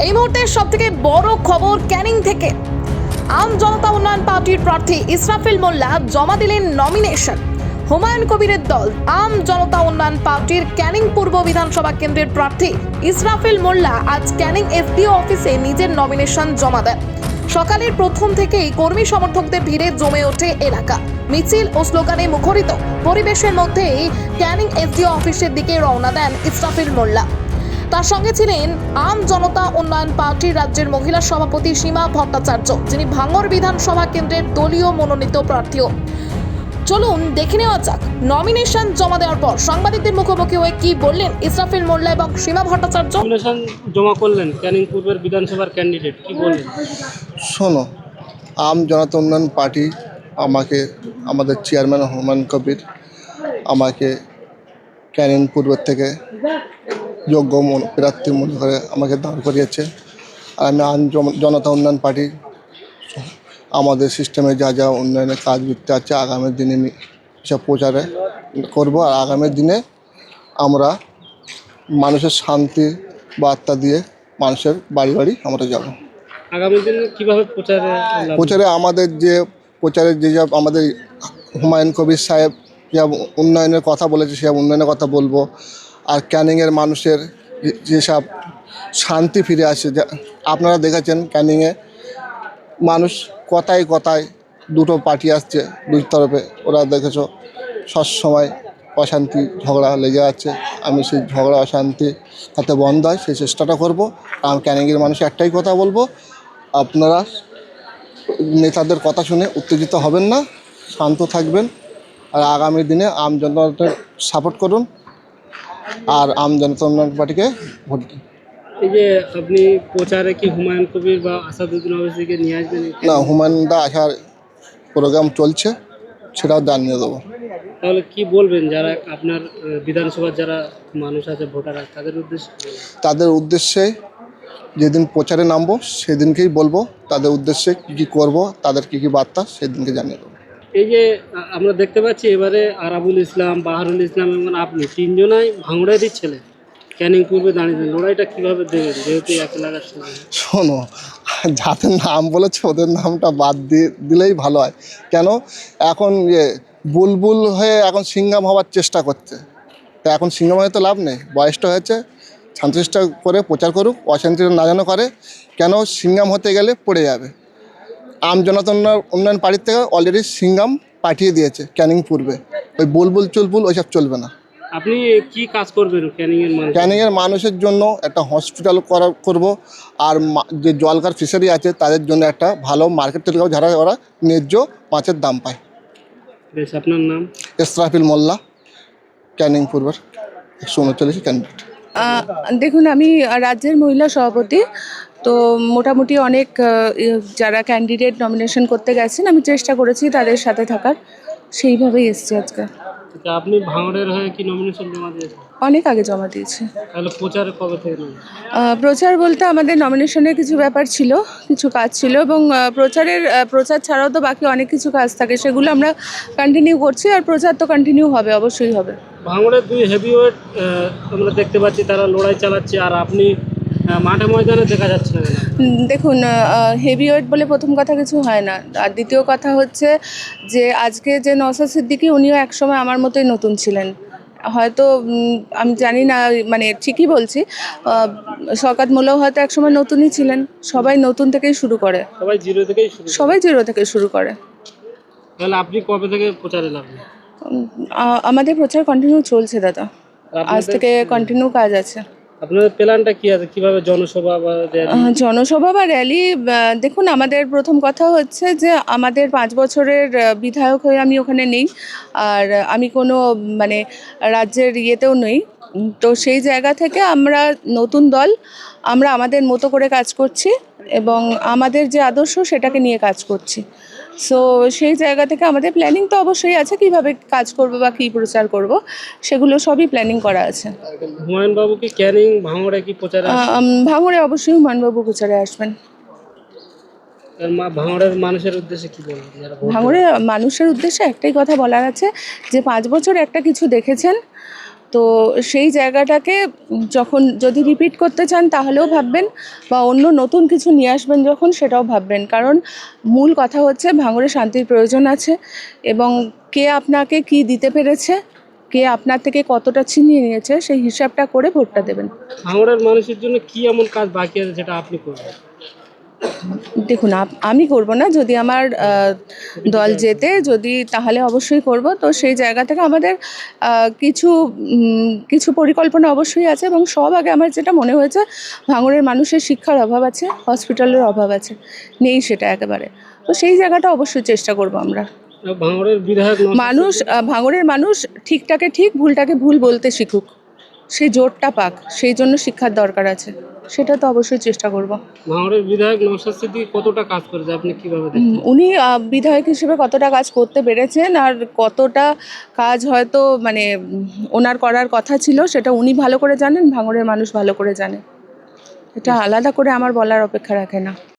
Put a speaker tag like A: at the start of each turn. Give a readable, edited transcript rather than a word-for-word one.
A: এই মুহূর্তে সবথেকে বড় খবর ক্যানিং থেকে। আম জনতা উন্নয়ন পার্টির প্রার্থী ইসরাফিল মোল্লা জমা দিলেন নমিনেশন। হুমায়ুন কবিরের দল আম জনতা উন্নয়ন পার্টির ক্যানিং পূর্ব বিধানসভা কেন্দ্রের প্রার্থী ইসরাফিল মোল্লা আজ ক্যানিং এসডিও অফিসে নিজের নমিনেশন জমা দেন। সকালের প্রথম থেকেই কর্মী সমর্থকদের ভিড়ে জমে ওঠে এলাকা। মিছিল ও স্লোগানে মুখরিত পরিবেশের মধ্যেই ক্যানিং এসডিও অফিসের দিকে রওনা দেন ইসরাফিল মোল্লা। তার সঙ্গে ছিলেন আম জনতা উন্নয়ন পার্টির রাজ্যের মহিলা সভাপতি সীমা ভট্টাচার্য, যিনি ভাঙড় বিধানসভা কেন্দ্রের দলীয় মনোনীত প্রার্থীও। চলুন দেখে নেওয়া যাক নমিনেশন জমা দেওয়ার পর সাংবাদিকদের মুখোমুখি হয়ে কি বললেন ইসরাফিল মোল্লা এবং সীমা ভট্টাচার্য।
B: নমিনেশন জমা করলেন ক্যানিং পূর্বের বিধানসভার ক্যান্ডিডেট, কি বললেন?
C: শোনো, আম জনতা উন্নয়ন পার্টি আমাদের চেয়ারম্যান হুমায়ুন কবির আমাকে ক্যানিং পূর্বের থেকে যোগ্য প্রার্থী মনে করে আমাকে দাঁড় করিয়েছে। আর আমি আম জনতা উন্নয়ন পার্টি আমাদের সিস্টেমে যা যা উন্নয়নের কাজ করতে আছে আগামী দিনে সব প্রচারে করব। আর আগামী দিনে আমরা মানুষের শান্তি বার্তা দিয়ে মানুষের বাড়ি বাড়ি আমরা যাব।
B: আগামী দিনে কিভাবে
C: প্রচারে আমাদের যে আমাদের হুমায়ুন কবির সাহেব যা উন্নয়নের কথা বলেছে সে উন্নয়নের কথা বলবো। আর ক্যানিংয়ের মানুষের যেসব শান্তি ফিরে আসে, আপনারা দেখেছেন ক্যানিংয়ে মানুষ কথায় কথায় দুটো পার্টি আসছে দুই তরফে, ওরা দেখেছো সবসময় অশান্তি ঝগড়া লেগে আছে। আমি সেই ঝগড়া অশান্তি যাতে বন্ধ হয় সেই চেষ্টাটা করব। আর ক্যানিংয়ের মানুষ একটাই কথা বলবো, আপনারা নেতাদের কথা শুনে উত্তেজিত হবেন না, শান্ত থাকবেন। আর আগামী দিনে আম জনতাকে সাপোর্ট করুন আর আম জনতা উন্নয়ন পার্টিকে ভোট দিন।
B: এই যে আপনি প্রচারে কি হুমায়ুন কবির বা আসাদুদ্দিন ওয়াইসিকে নিয়ে আসবেন?
C: না, হুমায়ুনদা আসার প্রোগ্রাম চলছে, সেটাও জানিয়ে দেবো।
B: তাহলে কি বলবেন যারা আপনার বিধানসভার যারা মানুষ আছে ভোটার আছে
C: তাদের উদ্দেশ্যে যেদিন প্রচারে নামবো সেদিনকেই বলবো তাদের উদ্দেশ্যে কী করবো, তাদের কী বার্তা সেদিনকে জানিয়ে দেবো।
B: এই যে আমরা দেখতে পাচ্ছি এবারে আরাবুল ইসলাম, বাহারুল ইসলাম এবং আপনি তিনজনাই ভাঙড়েরই ছেলে ক্যানিং পূর্বে দাঁড়িয়েছেন। লড়াইটা কীভাবে দেবেন যেহেতু এক এলাকার ছেলে?
C: শোনো, যাদের নাম বলেছে ওদের নামটা বাদ দিলেই ভালো হয়। কেন এখন বুলবুল হয়ে এখন সিঙ্গাম হওয়ার চেষ্টা করছে, তা এখন সিঙ্গাম হয়ে তো লাভ নেই। বয়সটা হয়েছে, শান্তচেষ্টা করে প্রচার করুক, অশান্তি না যেন করে। কেন সিঙ্গাম হতে গেলে পড়ে যাবে। আম জনতা উন্নয়ন পার্টির থেকে অলরেডি সিঙ্গাম পাঠিয়ে দিয়েছে ক্যানিং পূর্বে, ওই বুলবুল চুলবুল ওইসব চলবে না।
B: আপনি কি কাজ করবেন
C: ক্যানিংয়ের মানুষের জন্য একটা হসপিটাল করব। আর যে জলকার ফিশারি আছে তাদের জন্য একটা ভালো মার্কেট তৈরি করবো, যারা ওরা ন্যায্য মাছের দাম পায়।
B: বেশ, আপনার নাম?
C: ইসরাফিল মোল্লা, ক্যানিং পূর্বের 139 ক্যান্ডিডেট।
D: দেখুন, আমি রাজ্যের মহিলা সভাপতি, তো মোটামুটি অনেক যারা ক্যান্ডিডেট নমিনেশন করতে গেছেন আমি চেষ্টা করেছি তাদের সাথে থাকার, সেইভাবেই এসছি আজকে।
B: আপনি ভাঙড়ের হয়ে কি নমিনেশন জমা দিয়েছেন?
D: অনেক আগে জমা দিয়েছি।
B: তাহলে প্রচার কবে থেকে?
D: প্রচার বলতে আমাদের নমিনেশনের কিছু ব্যাপার ছিল, কিছু কাজ ছিল, এবং প্রচার ছাড়াও তো বাকি অনেক কিছু কাজ থাকে, সেগুলো আমরা কন্টিনিউ করছি। আর প্রচার তো কন্টিনিউ হবে, অবশ্যই হবে।
B: ভাঙড়ের দুই হেভিওয়েট আমরা দেখতে পাচ্ছি তারা লড়াই চালাচ্ছে, আর আপনি মাঠে ময়দানে দেখা যাচ্ছে না।
D: দেখুন, হেভিওয়েট বলে প্রথম কথা কিছু হয় না। আর দ্বিতীয় কথা হচ্ছে যে আজকে যে নওশাদ সিদ্দিকী উনিও একসময় আমার মতোই নতুন ছিলেন, হয়তো আমি জানি না, মানে ঠিকই বলছি, শওকত মোল্লাও হয়তো একসময় নতুনই ছিলেন। সবাই নতুন থেকেই শুরু করে, সবাই জিরো থেকে শুরু করে।
B: তাহলে আপনি কবে থেকে প্রচারে লাগবেন?
D: আমাদের প্রচার কন্টিনিউ চলছে দাদা, আজ থেকে কন্টিনিউ কাজ আছে।
B: আপনাদের প্ল্যানটা কি আছে, কিভাবে জনসভা
D: বা র্যালি? দেখুন, আমাদের প্রথম কথা হচ্ছে যে আমাদের 5 বছরের বিধায়ক হয়ে আমি ওখানে নেই, আর আমি কোনো মানে রাজ্যের ইয়েতেও নেই। তো সেই জায়গা থেকে আমরা নতুন দল, আমরা আমাদের মতো করে কাজ করছি এবং আমাদের যে আদর্শ সেটাকে নিয়ে কাজ করছি। সো সেই জায়গা থেকে আমাদের প্ল্যানিং তো অবশ্যই আছে, কীভাবে কাজ করব বা কী প্রচার করব সেগুলো সবই প্ল্যানিং করা আছে।
B: হুমায়ুনবাবু কি ক্যানিং ভাঙড়ে কি প্রচারে?
D: ভাঙড়ে অবশ্যই হুমায়ুনবাবু প্রচারে আসবেন।
B: ভাঙড়ের মানুষের উদ্দেশ্যে কি বলবেন?
D: ভাঙড়ের মানুষের উদ্দেশ্যে একটাই কথা বলার আছে যে 5 বছর একটা কিছু দেখেছেন, তো সেই জায়গাটাকে যখন যদি রিপিট করতে চান তাহলেও ভাববেন, বা অন্য নতুন কিছু নিয়ে আসবেন যখন, সেটাও ভাববেন। কারণ মূল কথা হচ্ছে ভাঙড়ে শান্তির প্রয়োজন আছে, এবং কে আপনাকে কি দিতে পেরেছে, কে আপনার থেকে কতটা ছিনিয়ে নিয়েছে, সেই হিসাবটা করে ভোটটা দেবেন।
B: ভাঙড়ের মানুষের জন্য কি এমন কাজ বাকি আছে যেটা আপনি করবেন?
D: দেখুন, আমি করব না, যদি আমার দল জেতে, যদি তাহলে অবশ্যই করব। তো সেই জায়গা থেকে আমাদের কিছু পরিকল্পনা অবশ্যই আছে, এবং সব আগে আমার যেটা মনে হয়েছে, ভাঙড়ের মানুষের শিক্ষার অভাব আছে, হসপিটালের অভাব আছে, নেই সেটা একেবারে। তো সেই জায়গাটা অবশ্যই চেষ্টা করব আমরা।
B: ভাঙড়ের বিধায়ক
D: ভাঙড়ের মানুষ ঠিকটাকে ঠিক, ভুলটাকে ভুল বলতে শিখুক, সেই জোরটা পাক, সেই জন্য শিক্ষার দরকার আছে, সেটা তো অবশ্যই চেষ্টা করব।
B: ভাঙড়ের বিধায়ক নওশাদ সিদ্দিকী কতটা কাজ করেছে আপনি কিভাবে দেখেন?
D: উনি বিধায়ক হিসেবে কতটা কাজ করতে পেরেছেন, আর কতটা কাজ হয়তো মানে ওনার করার কথা ছিল, সেটা উনি ভালো করে জানেন, ভাঙড়ের মানুষ ভালো করে জানে। এটা আলাদা করে আমার বলার অপেক্ষা রাখে না।